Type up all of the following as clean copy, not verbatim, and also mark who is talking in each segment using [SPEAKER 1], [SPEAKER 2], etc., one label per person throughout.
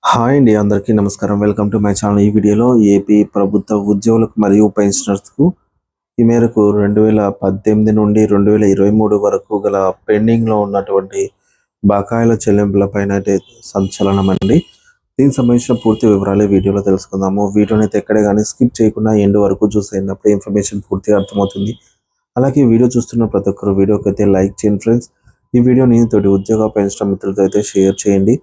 [SPEAKER 1] Hi అండి, అందరికీ నమస్కారం. Welcome to my channel. ఈ వీడియోలో ఏపీ ప్రభుత్వ ఉద్యోగులకు మరియు పెన్షనర్స్కు ఈ మేరకు 2018 నుండి 2023 వరకు గల పెండింగ్లో ఉన్నటువంటి బకాయిల చెల్లింపులపైన అయితే సంచలనం అండి. దీనికి సంబంధించిన పూర్తి వివరాలు వీడియోలో తెలుసుకుందాము. వీడియోని అయితే ఎక్కడే కానీ స్కిప్ చేయకుండా ఎండ్ వరకు చూసేటప్పుడు ఇన్ఫర్మేషన్ పూర్తిగా అర్థమవుతుంది. అలాగే వీడియో చూస్తున్న ప్రతి ఒక్కరు వీడియోకి అయితే లైక్ చేయండి ఫ్రెండ్స్. ఈ వీడియోని తోటి ఉద్యోగ పెన్షన్ మిత్రులతో అయితే షేర్ చేయండి.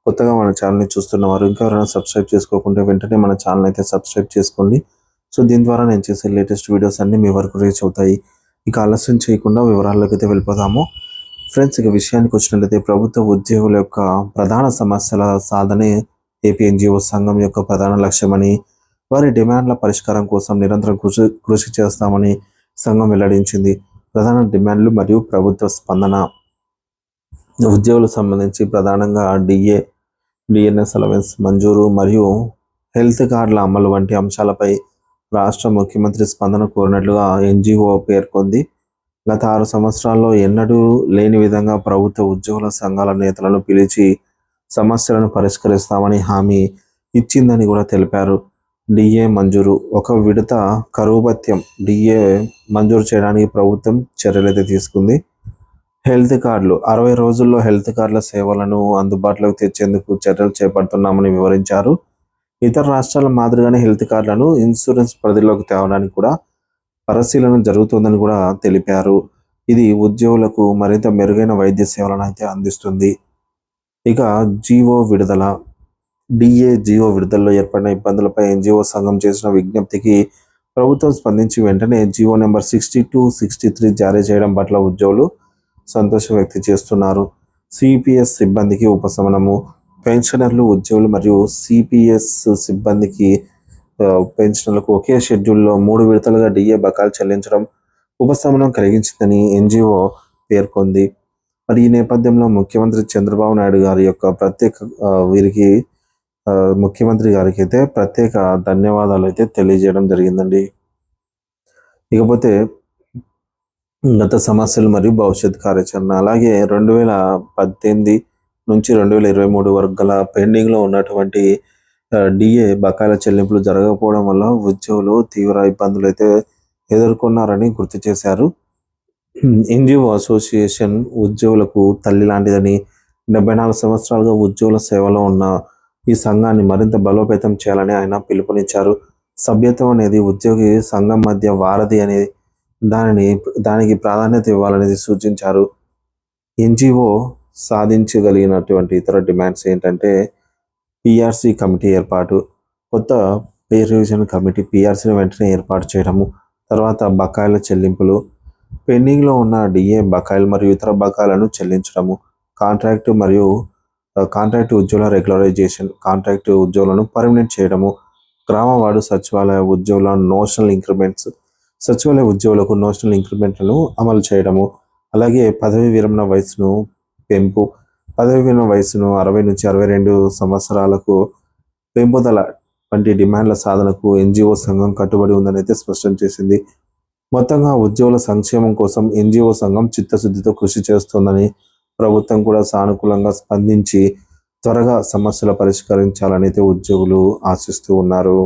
[SPEAKER 1] కొత్తగా మన ఛానల్ని చూస్తున్నవారు ఇంకా ఎవరైనా సబ్స్క్రైబ్ చేసుకోకుంటే వెంటనే మన ఛానల్ అయితే సబ్స్క్రైబ్ చేసుకోండి. సో దీని ద్వారా నేను చేసే లేటెస్ట్ వీడియోస్ అన్నీ మీ వరకు రీచ్ అవుతాయి. ఇక ఆలస్యం చేయకుండా వివరాల్లోకి అయితే వెళ్ళిపోదాము. ఫ్రెండ్స్, ఇక విషయానికి వచ్చినట్లయితే ప్రభుత్వ ఉద్యోగుల యొక్క ప్రధాన సమస్యల సాధనే ఏపీ ఎన్జిఓ సంఘం యొక్క ప్రధాన లక్ష్యమని, వారి డిమాండ్ల పరిష్కారం కోసం నిరంతరం కృషి చేస్తామని సంఘం వెల్లడించింది. ప్రధాన డిమాండ్లు మరియు ప్రభుత్వ స్పందన. ఉద్యోగులకు సంబంధించి ప్రధానంగా డిఎన్ఎస్ అలవెన్స్ మంజూరు మరియు హెల్త్ కార్డుల అమలు వంటి అంశాలపై రాష్ట్ర ముఖ్యమంత్రి స్పందన కోరినట్లుగా ఎన్జిఓ పేర్కొంది. గత 6 సంవత్సరాల్లో ఎన్నడూ లేని విధంగా ప్రభుత్వ ఉద్యోగుల సంఘాల నేతలను పిలిచి సమస్యలను పరిష్కరిస్తామని హామీ ఇచ్చిందని కూడా తెలిపారు. డిఏ మంజూరు. ఒక విడత కరువు భత్యం డిఏ మంజూరు చేయడానికి ప్రభుత్వం చర్యలైతే తీసుకుంది. హెల్త్ కార్డులు. 60 రోజుల్లో హెల్త్ కార్డుల సేవలను అందుబాటులోకి తెచ్చేందుకు చర్యలు చేపడుతున్నామని వివరించారు. ఇతర రాష్ట్రాల మాదిరిగానే హెల్త్ కార్డులను ఇన్సూరెన్స్ పరిధిలోకి తేవడానికి కూడా పరిశీలన జరుగుతుందని కూడా తెలిపారు. ఇది ఉద్యోగులకు మరింత మెరుగైన వైద్య సేవలను అయితే అందిస్తుంది. ఇక జీవో విడుదల. జీవో విడుదలలో ఏర్పడిన ఇబ్బందులపై ఎన్జిఓ సంఘం చేసిన విజ్ఞప్తికి ప్రభుత్వం స్పందించి వెంటనే జీవో నెంబర్ 62, 63 జారీ చేయడం పట్ల ఉద్యోగులు సంతోషం వ్యక్తం చేస్తున్నారు. సిపిఎస్ సిబ్బందికి ఉపశమనము. పెన్షనర్లు, ఉద్యోగులు మరియు సిపిఎస్ సిబ్బందికి పెన్షన్లకు ఒకే షెడ్యూల్లో 3 విడతలుగా డిఏ బకాయిలు చెల్లించడం ఉపశమనం కలిగించిందని ఎన్జిఓ పేర్కొంది. మరి ఈ నేపథ్యంలో ముఖ్యమంత్రి చంద్రబాబు నాయుడు గారి యొక్క ముఖ్యమంత్రి గారికి అయితే ప్రత్యేక ధన్యవాదాలు అయితే తెలియజేయడం జరిగిందండి. ఇకపోతే గత సమస్యలు మరియు భవిష్యత్ కార్యాచరణ. అలాగే 2018 నుంచి 2023 వరకు గల పెండింగ్లో ఉన్నటువంటి డిఏ బకాయిల చెల్లింపులు జరగకపోవడం వల్ల ఉద్యోగులు తీవ్ర ఇబ్బందులు అయితే ఎదుర్కొన్నారని గుర్తు చేశారు. ఎన్జిఓ అసోసియేషన్ ఉద్యోగులకు తల్లి లాంటిదని, 74 సంవత్సరాలుగా ఉద్యోగుల సేవలో ఉన్న ఈ సంఘాన్ని మరింత బలోపేతం చేయాలని ఆయన పిలుపునిచ్చారు. సభ్యత్వం అనేది ఉద్యోగి సంఘం మధ్య వారధి అనేది దానికి ప్రాధాన్యత ఇవ్వాలనేది సూచించారు. ఎన్జిఓ సాధించగలిగినటువంటి ఇతర డిమాండ్స్ ఏంటంటే పిఆర్సి కమిటీ ఏర్పాటు. కొత్త పే రివిజన్ కమిటీ పిఆర్సీని వెంటనే ఏర్పాటు చేయడము. తర్వాత బకాయిల చెల్లింపులు. పెండింగ్లో ఉన్న డిఏ బకాయిలు మరియు ఇతర బకాయిలను చెల్లించడము. కాంట్రాక్ట్ ఉద్యోగుల రెగ్యులరైజేషన్. కాంట్రాక్ట్ ఉద్యోగులను పర్మనెంట్ చేయడము. గ్రామవార్డు సచివాలయ ఉద్యోగుల నోషనల్ ఇంక్రిమెంట్స్. సచివాలయ ఉద్యోగులకు నోషనల్ ఇంక్రిమెంట్లను అమలు చేయడము. అలాగే పదవి విరమణ వయసును పెంపు. పదవి విరమణ వయసును 60 నుంచి 62 సంవత్సరాలకు పెంపుదల వంటి డిమాండ్ల సాధనకు ఎన్జిఓ సంఘం కట్టుబడి ఉందని అయితే స్పష్టం చేసింది. మొత్తంగా ఉద్యోగుల సంక్షేమం కోసం ఎన్జిఓ సంఘం చిత్తశుద్ధితో కృషి చేస్తోందని, ప్రభుత్వం కూడా సానుకూలంగా స్పందించి త్వరగా సమస్యలు పరిష్కరించాలని అయితే ఉద్యోగులు ఆశిస్తూ ఉన్నారు.